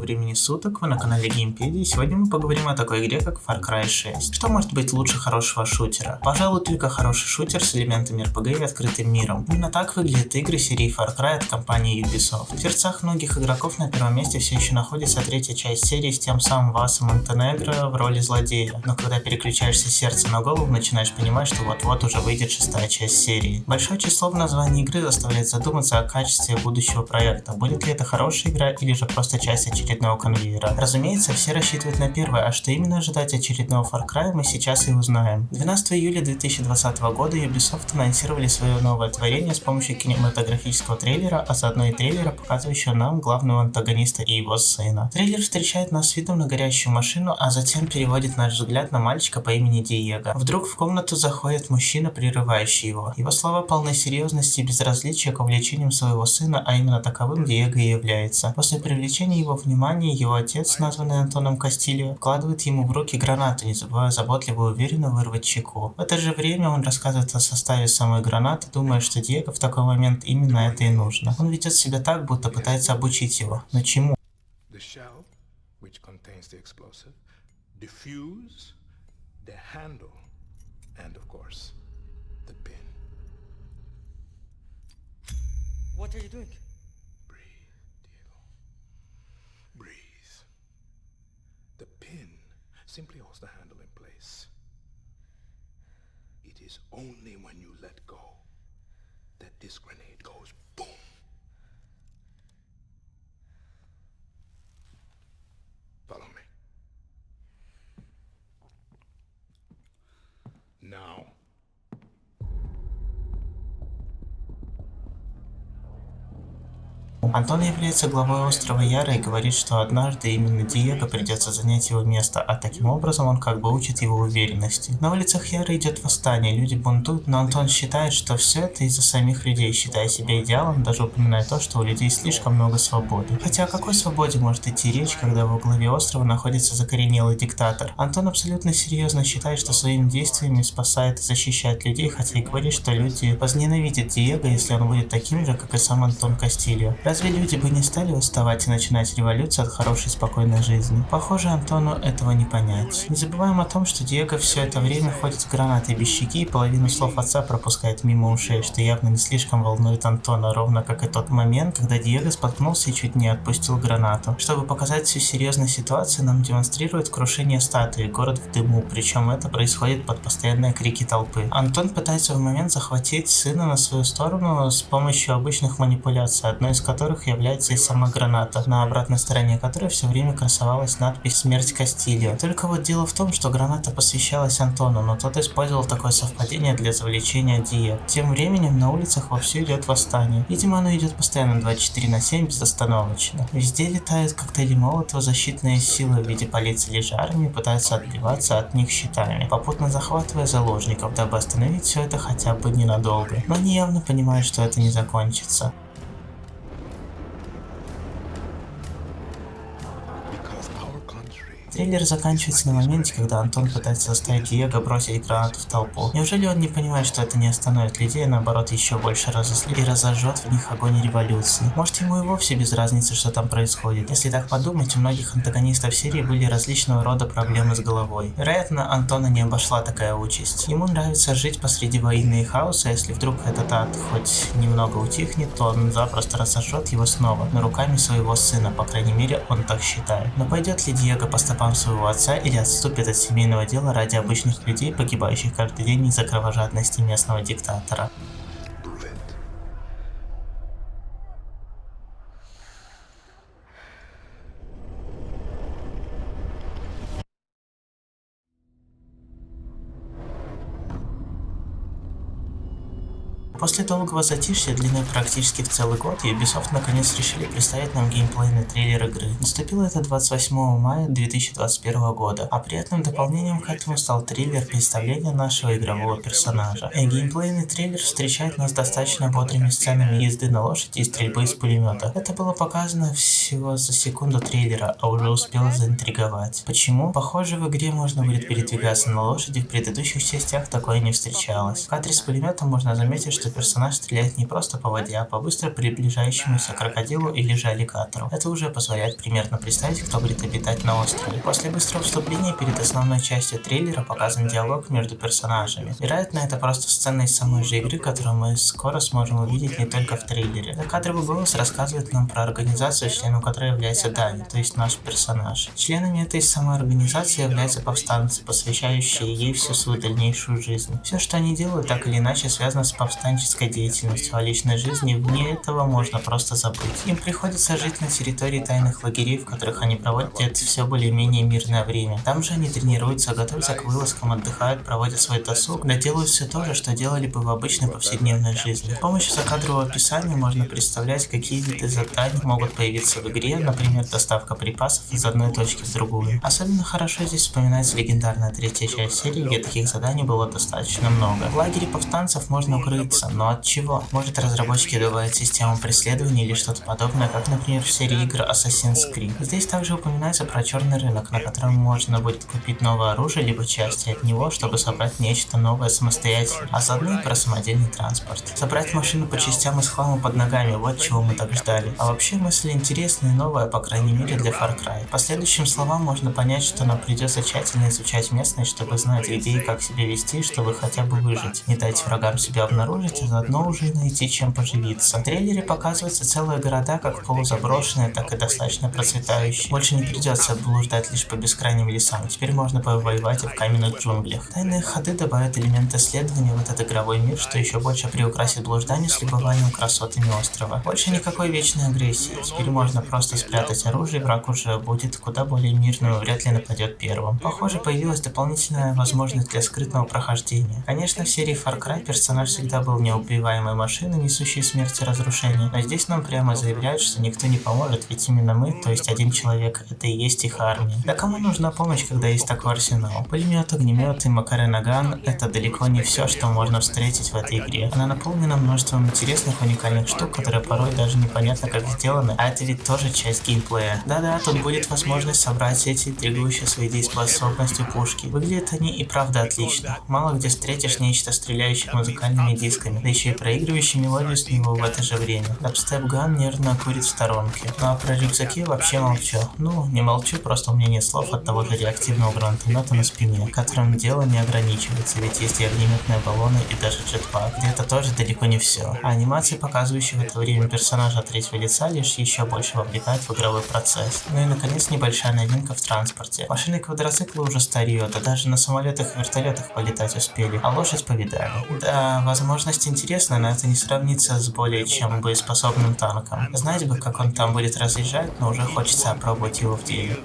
времени суток, вы на канале Геймпедия, и сегодня мы поговорим о такой игре, как Far Cry 6. Что может быть лучше хорошего шутера? Пожалуй, только хороший шутер с элементами RPG и открытым миром. Именно так выглядят игры серии Far Cry от компании Ubisoft. В сердцах многих игроков на первом месте все еще находится третья часть серии с тем самым Васом Монтенегро в роли злодея. Но когда переключаешься сердце на голову, начинаешь понимать, что вот-вот уже выйдет шестая часть серии. Большое число в названии игры заставляет задуматься о качестве будущего проекта. Будет ли это хорошая игра или же просто часть очередного конвейера? Разумеется, все рассчитывают на первое, а что именно ожидать очередного Far Cry, мы сейчас и узнаем. 12 июля 2020 года Ubisoft анонсировали свое новое творение с помощью кинематографического трейлера, а заодно и трейлера, показывающего нам главного антагониста и его сына. Трейлер встречает нас с видом на горящую машину, а затем переводит наш взгляд на мальчика по имени Диего. Вдруг в комнату заходит мужчина, прерывающий его. Его слова полны серьезности и безразличия к увлечениям своего сына, а именно таковым Диего и является. После привлечения его внимания, его отец, названный Антоном Кастильо, вкладывает ему в руки гранату, не забывая заботливо и уверенно вырвать чеку. В это же время он рассказывает о составе самой гранаты, думая, что Диего в такой момент именно это и нужно. Он ведет себя так, будто пытается обучить его. Но чему? What are you doing? Breathe, Diego. Breathe. The pin simply holds the handle in place. It is only when you let go that this grenade goes boom. Follow me. Now. Антон является главой острова Яра и говорит, что однажды именно Диего придется занять его место, а таким образом он как бы учит его уверенности. На улицах Яра идет восстание, люди бунтуют, но Антон считает, что все это из-за самих людей, считая себя идеалом, даже упоминая то, что у людей слишком много свободы. Хотя о какой свободе может идти речь, когда во главе острова находится закоренелый диктатор? Антон абсолютно серьезно считает, что своими действиями спасает и защищает людей, хотя и говорит, что люди возненавидят Диего, если он будет таким же, как и сам Антон Кастильо. Разве люди бы не стали восставать и начинать революцию от хорошей спокойной жизни? Похоже, Антону этого не понять. Не забываем о том, что Диего все это время ходит с гранатой без щеки и половину слов отца пропускает мимо ушей, что явно не слишком волнует Антона, ровно как и тот момент, когда Диего споткнулся и чуть не отпустил гранату. Чтобы показать всю серьезность ситуации, нам демонстрируют крушение статуи, город в дыму, причем это происходит под постоянные крики толпы. Антон пытается в момент захватить сына на свою сторону с помощью обычных манипуляций, одной из которых является и сама граната, на обратной стороне которой все время красовалась надпись «Смерть Кастильо». Только вот дело в том, что граната посвящалась Антону, но тот использовал такое совпадение для завлечения Диего. Тем временем на улицах вовсю идет восстание. Видимо, оно идет постоянно 24/7 безостановочно. Везде летают коктейли Молотова, защитные силы в виде полиции или же армии пытаются отбиваться от них щитами, попутно захватывая заложников, дабы остановить все это хотя бы ненадолго. Но они явно понимают, что это не закончится. Трейлер заканчивается на моменте, когда Антон пытается заставить Диего бросить гранату в толпу. Неужели он не понимает, что это не остановит людей, а наоборот еще больше разозлит и разожжет в них огонь революции? Может, ему и вовсе без разницы, что там происходит. Если так подумать, у многих антагонистов серии были различного рода проблемы с головой. Вероятно, Антона не обошла такая участь. Ему нравится жить посреди войны и хаоса, если вдруг этот ад хоть немного утихнет, то он запросто разожжет его снова, но руками своего сына, по крайней мере, он так считает. Но пойдет ли Диего по стопам своего отца или отступит от семейного дела ради обычных людей, погибающих каждый день из-за кровожадности местного диктатора? После долгого затишья, длиной практически в целый год, Ubisoft наконец решили представить нам геймплейный трейлер игры. Наступило это 28 мая 2021 года, а приятным дополнением к этому стал трейлер представления нашего игрового персонажа. Геймплейный трейлер встречает нас достаточно бодрыми сценами езды на лошади и стрельбы из пулемета. Это было показано всего за секунду трейлера, а уже успело заинтриговать. Почему? Похоже, в игре можно будет передвигаться на лошади, в предыдущих частях такое не встречалось. В кадре с пулеметом можно заметить, что что персонаж стреляет не просто по воде, а по быстро приближающемуся крокодилу или же аллигатору. Это уже позволяет примерно представить, кто будет обитать на острове. После быстрого вступления перед основной частью трейлера показан диалог между персонажами. Вероятно, это просто сцена из самой же игры, которую мы скоро сможем увидеть не только в трейлере. Закадровый голос рассказывает нам про организацию, членом которой является Дани, то есть наш персонаж. Членами этой самой организации являются повстанцы, посвящающие ей всю свою дальнейшую жизнь. Все, что они делают, так или иначе связано с повстанческой деятельностью, а личной жизни вне этого можно просто забыть. Им приходится жить на территории тайных лагерей, в которых они проводят все более-менее мирное время. Там же они тренируются, готовятся к вылазкам, отдыхают, проводят свой досуг, да делают все то же, что делали бы в обычной повседневной жизни. С помощью закадрового описания можно представлять, какие виды заданий могут появиться в игре, например, доставка припасов из одной точки в другую. Особенно хорошо здесь вспоминается легендарная третья часть серии, где таких заданий было достаточно много. В лагере повстанцев можно укрыться, но от чего? Может, разработчики добавят систему преследования или что-то подобное, как, например, в серии игр Assassin's Creed. Здесь также упоминается про черный рынок, на котором можно будет купить новое оружие, либо части от него, чтобы собрать нечто новое самостоятельно, а заодно и про самодельный транспорт. Собрать машину по частям из хлама под ногами, вот чего мы так ждали. А вообще мысль интересная и новая, по крайней мере для Far Cry. По следующим словам можно понять, что нам придется тщательно изучать местность, чтобы знать, где и как себя вести, чтобы хотя бы выжить. Не дать врагам себя обнаружить, а заодно уже найти чем поживиться. В трейлере показываются целые города, как полузаброшенные, так и достаточно процветающие. Больше не придется блуждать лишь по бескрайним лесам, теперь можно повоевать и в каменных джунглях. Тайные ходы добавят элемент исследования в этот игровой мир, что еще больше приукрасит блуждание с любованием красотами острова. Больше никакой вечной агрессии, теперь можно просто спрятать оружие, враг уже будет куда более мирным и вряд ли нападет первым. Похоже, появилась дополнительная возможность для скрытного прохождения. Конечно, в серии Far Cry персонаж всегда был неубиваемой машиной, несущей смерть и разрушение, но здесь нам прямо заявляют, что никто не поможет, ведь именно мы, то есть один человек, это и есть их армия. Да кому нужна помощь, когда есть такой арсенал? Пулемет, огнемет и Макаренаган — это далеко не все, что можно встретить в этой игре. Она наполнена множеством интересных уникальных штук, которые порой даже непонятно как сделаны, а это ведь тоже часть геймплея. Да-да, тут будет возможность собрать эти интригующие своей дееспособностью пушки. Выглядят они и правда отлично. Мало где встретишь нечто стреляющее музыкальными дисками, да еще и проигрывающий мелодию с него в это же время. Дабстеп-ган нервно курит в сторонке. Ну а про рюкзаки вообще молчу. Ну, не молчу, просто у меня нет слов от того же реактивного гранатомета на спине, которым дело не ограничивается, ведь есть и огнеметные баллоны и даже джетпак, где это тоже далеко не все. А анимации, показывающие в это время персонажа третьего лица, лишь еще больше вовлекают в игровой процесс. Ну и наконец небольшая новинка в транспорте. Машины и квадроциклы уже старье, да даже на самолетах и вертолетах полетать успели, а лошадь повидали. Да, возможность интересная, но это не сравнится с более чем боеспособным танком. Знать бы, как он там будет разъезжать, но уже хочется опробовать его в деле.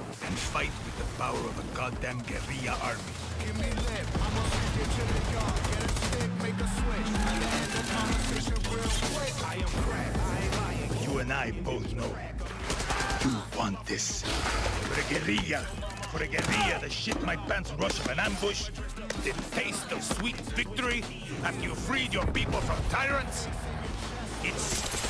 For a guerrilla to shit my pants rush of an ambush, the taste of sweet victory after you freed your people from tyrants.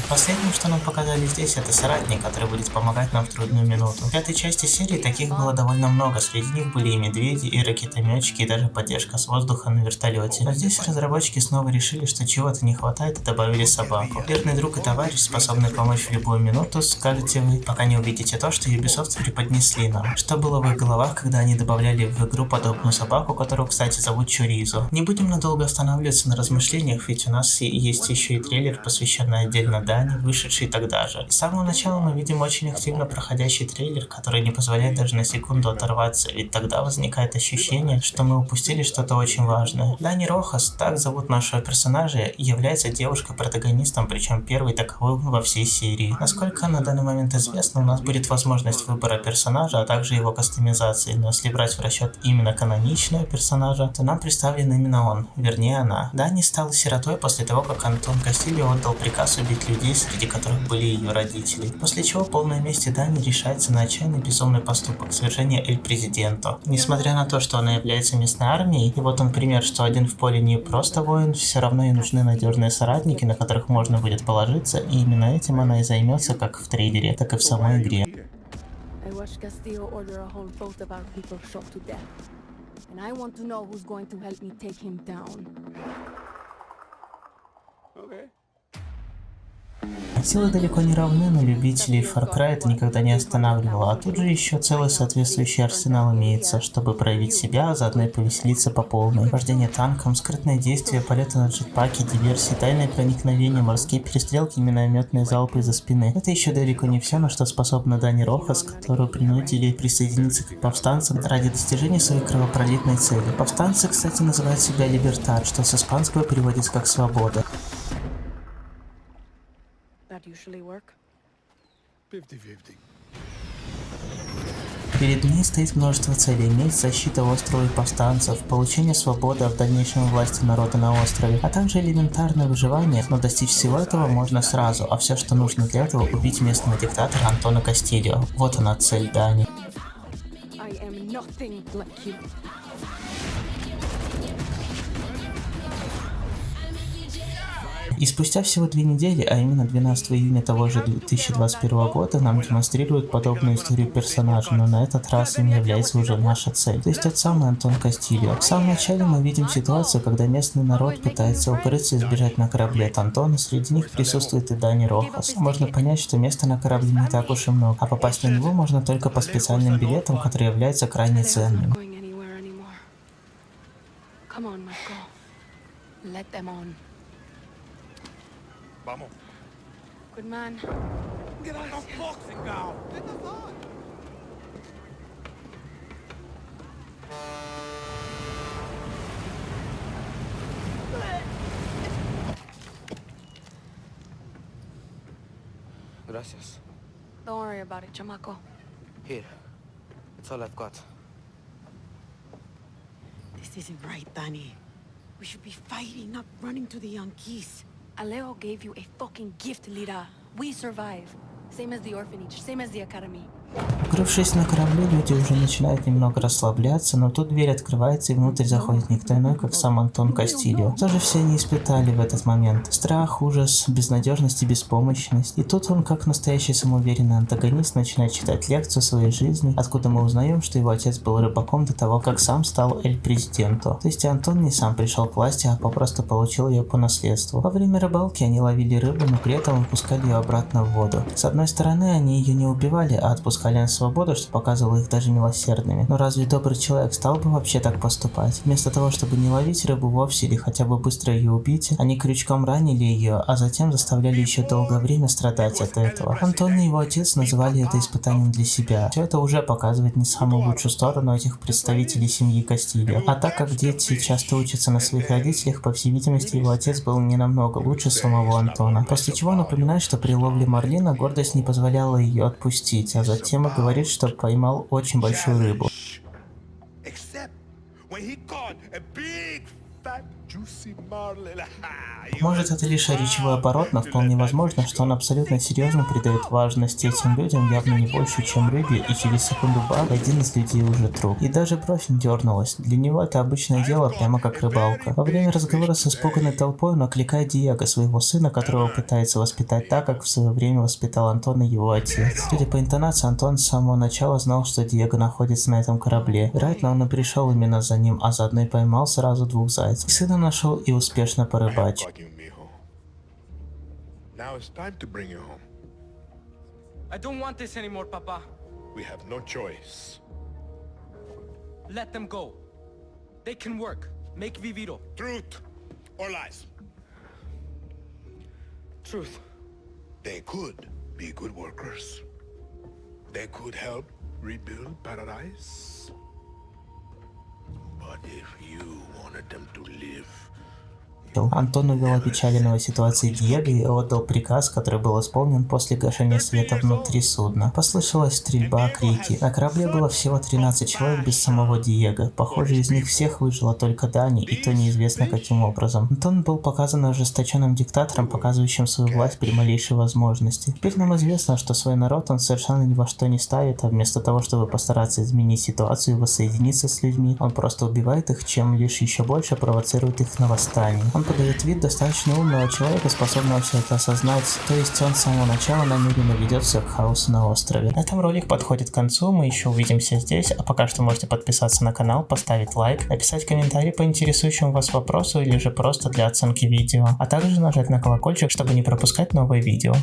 Последним, что нам показали здесь, это соратник, который будет помогать нам в трудную минуту. В пятой части серии таких было довольно много, среди них были и медведи, и ракетометчики, и даже поддержка с воздуха на вертолете. Но здесь разработчики снова решили, что чего-то не хватает, и добавили собаку. Верный друг и товарищ, способный помочь в любую минуту, скажете вы, пока не увидите то, что Ubisoft преподнесли нам. Что было в их головах, когда они добавляли в игру подобную собаку, которую, кстати, зовут Чуризо. Не будем надолго останавливаться на размышлениях, ведь у нас есть еще и трейлер, посвященный отдельно Дани, вышедший тогда же. С самого начала мы видим очень активно проходящий трейлер, который не позволяет даже на секунду оторваться, ведь тогда возникает ощущение, что мы упустили что-то очень важное. Дани Рохас, так зовут нашего персонажа, является девушкой-протагонистом, причем первой таковой во всей серии. Насколько на данный момент известно, у нас будет возможность выбора персонажа, а также его кастомизации, но если брать в расчет именно каноничного персонажа, то нам представлен именно он, вернее она. Дани стала сиротой после того, как Антон Кастильо отдал приказ убить людей, среди которых были ее родители. После чего полной мести Дани решается на отчаянный безумный поступок — свержение Эль Президенто. Несмотря на то, что она является местной армией, и вот он пример, что один в поле не просто воин, все равно ей нужны надежные соратники, на которых можно будет положиться, и именно этим она и займется как в трейлере, так и в самой игре. Силы далеко не равны, но любителей Far Cry это никогда не останавливало, а тут же еще целый соответствующий арсенал имеется, чтобы проявить себя, а заодно и повеселиться по полной. Вождение танком, скрытные действия, полеты на джетпаке, диверсии, тайные проникновения, морские перестрелки, минометные залпы из-за спины. Это еще далеко не все, на что способна Дани Рохас, которую принудили присоединиться к повстанцам ради достижения своей кровопролитной цели. Повстанцы, кстати, называют себя Либертад, что с испанского переводится как «свобода». That usually work? 50-50. Перед ней стоит множество целей: месть, защита острова и повстанцев, получение свободы, а в дальнейшем власти народа на острове, а также элементарное выживание, но достичь всего этого можно сразу, а все, что нужно для этого, убить местного диктатора Антона Кастильо. Вот она цель Дани. I am nothing like you. И спустя всего 2 недели, а именно 12 июня того же 2021 года, нам демонстрируют подобную историю персонажа, но на этот раз им является уже наша цель, то есть тот самый Антон Кастильо. В самом начале мы видим ситуацию, когда местный народ пытается укрыться и сбежать на корабле от Антона, среди них присутствует и Дани Рохас. Можно понять, что места на корабле не так уж и много, а попасть на него можно только по специальным билетам, которые являются крайне ценными. Going anywhere anymore. Come on, Michael. Let them on. Vamos. Good man. Get out of boxing now. Gracias. Don't worry about it, chamaco. Here. It's all I've got. This isn't right, Danny. We should be fighting, not running to the Yankees. Alejo gave you a fucking gift, Lira. We survive. Same as the orphanage, same as the academy. Укрывшись на корабле, люди уже начинают немного расслабляться, но тут дверь открывается и внутрь заходит никто иной, как сам Антон Кастильо. Тоже все они испытали в этот момент: страх, ужас, безнадежность и беспомощность. И тут он, как настоящий самоуверенный антагонист, начинает читать лекцию своей жизни, откуда мы узнаем, что его отец был рыбаком до того, как сам стал эль-президенто. То есть Антон не сам пришел к власти, а попросту получил ее по наследству. Во время рыбалки они ловили рыбу, но при этом выпускали ее обратно в воду. С одной стороны, они ее не убивали, а отпускали на свободу, что показывало их даже милосердными. Но разве добрый человек стал бы вообще так поступать? Вместо того, чтобы не ловить рыбу вовсе или хотя бы быстро ее убить, они крючком ранили ее, а затем заставляли еще долгое время страдать от этого. Антон и его отец называли это испытанием для себя. Все это уже показывает не самую лучшую сторону этих представителей семьи Кастильо. А так как дети часто учатся на своих родителях, по всей видимости, его отец был не намного лучше самого Антона. После чего он напоминает, что при ловле марлина гордость не позволяла ее отпустить, а затем и говорит, что поймал очень большую рыбу. Except when he caught a big, fat, juicy marlin. Может, это лишь речевой оборот, но вполне возможно, что он абсолютно серьезно придает важность этим людям, явно не больше, чем рыбе, и через секунду бах, один из людей уже труп. И даже бровь не дернулась. Для него это обычное дело, прямо как рыбалка. Во время разговора с испуганной толпой он окликает Диего, своего сына, которого пытается воспитать так, как в свое время воспитал Антона его отец. Судя по интонации, Антон с самого начала знал, что Диего находится на этом корабле. Вероятно, он и пришел именно за ним, а заодно и поймал сразу 2 зайцев. Сына нашел и успешно порыбачил. Now it's time to bring you home. I don't want this anymore, Papa. We have no choice. Let them go. They can work. Make Viviro. Truth or lies? Truth. They could be good workers. They could help rebuild paradise. But if you wanted them to live, Антон увел опечаленного ситуации Диего и отдал приказ, который был исполнен после гашения света внутри судна. Послышалась стрельба, крики. На корабле было всего 13 человек без самого Диего. Похоже, из них всех выжила только Дани, и то неизвестно каким образом. Антон был показан ожесточенным диктатором, показывающим свою власть при малейшей возможности. Теперь нам известно, что свой народ он совершенно ни во что не ставит, а вместо того, чтобы постараться изменить ситуацию и воссоединиться с людьми, он просто убивает их, чем лишь еще больше провоцирует их на восстание. Он Он подает вид достаточно умного человека, способного все это осознать, то есть он с самого начала намеренно ведет все к хаосу на острове. На этом ролик подходит к концу, мы еще увидимся здесь, а пока что можете подписаться на канал, поставить лайк, написать комментарий по интересующему вас вопросу или же просто для оценки видео, а также нажать на колокольчик, чтобы не пропускать новые видео.